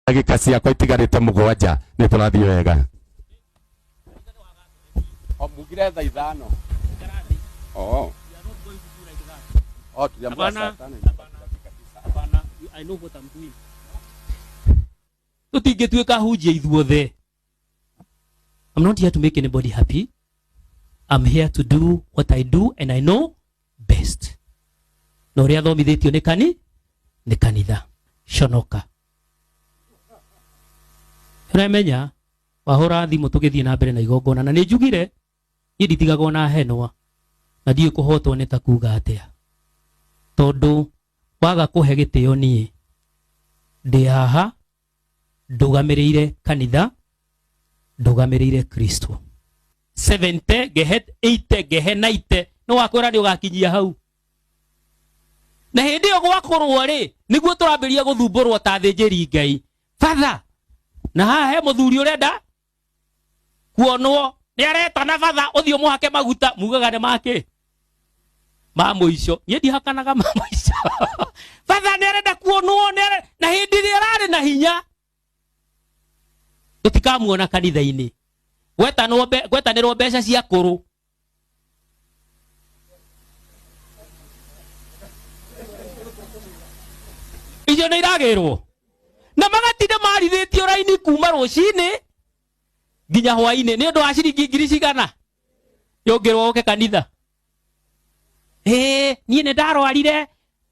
Ndagĩka ciakwa itigarĩte mũgwanja nĩ tũrathiĩ wega. Mugire thaa ithano. I know what I'm doing. Tutingĩtuĩka hunjia ithuothe. I'm not here to make anybody happy. I'm here to do what I do and I know best. Na ũrĩa thomithĩtio nĩ kanitha. Shonoka. Ũramenya wahũra thimũ tũgĩthiĩ na mbere na igongona na nĩ njugire nditigagwo na henwa na ndiĩ kũhotwo nĩ ta kuga atĩa. Tondũ waga kũhe gĩtĩo niĩ ndĩ haha ndũgamĩrĩire kanitha, ndũgamĩrĩire Kristo. 70 gehe 80 gehe 90 no wakwĩra nĩ ũgakinyia hau. Na hĩndĩ ĩyo gwakũrwo rĩ nĩguo tũrambĩrĩria gũthumbũrwo ta thĩnjĩri Ngai. Father, na haha he mũthuri ũrenda kuonwo nĩ aretana father ũthiũ mũhake maguta mugaga nĩ make ma mũico. Niĩ ndihakanaga ma mũico. Father nĩ arenda kuonwo na hĩndĩ ĩrĩa ararĩ na hinya tũtikamuona kanitha-inĩ. Gwetanĩrwo mbeca cia kũrũ. Icio nĩ iragĩrwo. Na magatinde marithĩtio raini kuma rũcinĩ nginya hwainĩ nĩ ũndũ wa ciringi ngiri cigana. Yũngĩrwo ũke kanitha. Niĩ nĩ ndarwarire.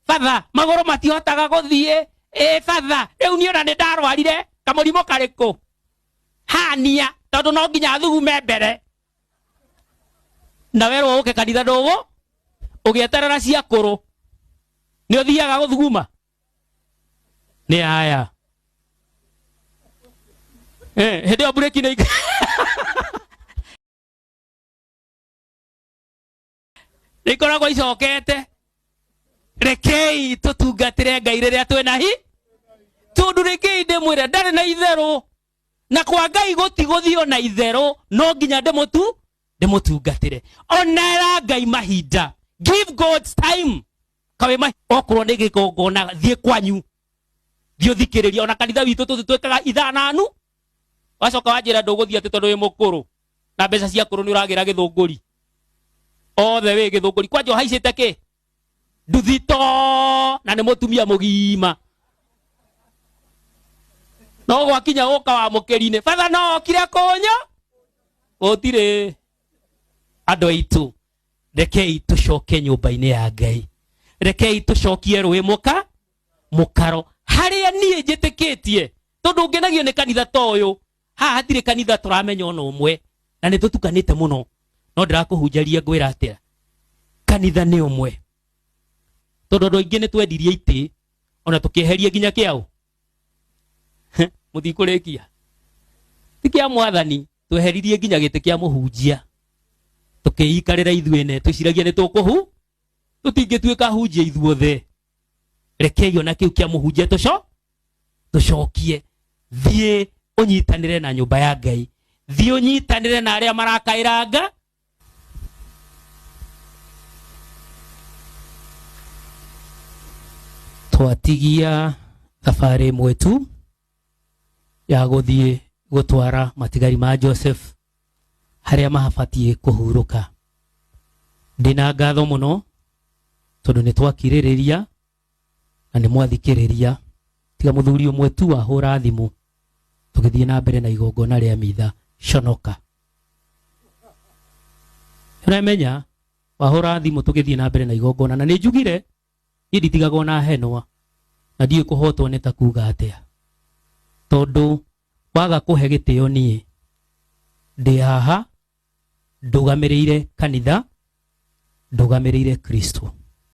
Father, magũrũ matihotaga gũthiĩ. Father, rĩu niĩ ona nĩ ndarwarire. Kamũrimũ karĩkũ? Hania, tondũ no nginya thugume mbere. Na werwo ũke kanitha ndũgũ ũgĩeterera cia kũrũ. Nĩ ũthiaga gũthuguma. Nĩ haya. Hĩndĩ ĩyo bureki nĩ ikoragwo icokete. Rekei tũtungatĩre Ngai rĩrĩa twĩna hi. Tondũ rekei ndĩmwĩre ndarĩ na itherũ. Na kwa Ngai gũtigũthio na itherũ no nginya ndĩmũtungatĩre. Onera Ngai mahinda. Give God's time. Kawe okorwo nĩ gĩkongona thiĩ kwanyu. Thiĩ thikĩrĩria ona kanitha witũ tũtwĩkaga ithananu. Wacoka wanjĩra ndũgũthiĩ atĩ tondũ wĩ mũkũrũ. Na mbeca cia kũrũ nĩ ũragĩra gĩthũngũri. Othe wĩ gĩthũngũri. Kwanja haicĩte kĩ? Nduthito na nĩ mũtumia mũgima. No gwakinya ũka wa mũkĩri-inĩ. Father no okire kũnyo. Gũtirĩ. Andũ aitũ. Rekei tũcoke nyũmba-inĩ ya Ngai. Rekei tũcokie rũĩ mũkaro. Harĩa niĩ njĩtĩkĩtie. Tondũ ũngenagio nĩ kanitha ta ũyũ. Haha hatirĩ kanitha tũramenya ona ũmwe. Na nĩ tũtukanĩte mũno. No ndĩrakũhunjaria ngwĩra atĩa. Kanitha nĩ ũmwe. Tondũ andũ aingĩ nĩ twendirie itĩ. Ona tũkĩeheria nginya kĩaũ. Mũthikũrĩkia. Ti kĩa mwathani. Tweheririe nginya gĩtĩ kĩa mũhunjia. Tũkĩikarĩra ithuĩ ene. Twĩciragia nĩ tũkũhu. Tũtingĩtuĩka hunjia ithuothe. Rekei ona kĩu kĩa mũhunjia tũcokie. Thiĩ ũnyitanĩre na nyũmba ya Ngai. Thiĩ ũnyitanĩre na arĩa marakaĩranga. Twatigia thabarĩ ĩmwe tu ya gũthiĩ gũtwara matigari ma Joseph harĩa mahabatiĩ kũhurũka. Ndĩna ngatho mũno tondũ nĩ twakirĩrĩria na nĩ mwathikĩrĩria. Tiga mũthuri ũmwe tu wahũra thimũ tũgĩthiĩ na mbere na igongona rĩa mitha. Shonoka. Ũramenya wahũra thimũ tũgĩthiĩ na mbere na igongona na nĩ njugire niĩ nditigagwo na henwa na ndiĩ kũhotwo nĩ ta kuga atĩa. Tondũ waga kũhe gĩtĩo niĩ ndĩ haha ndũgamĩrĩire kanitha, ndũgamĩrĩire Kristo.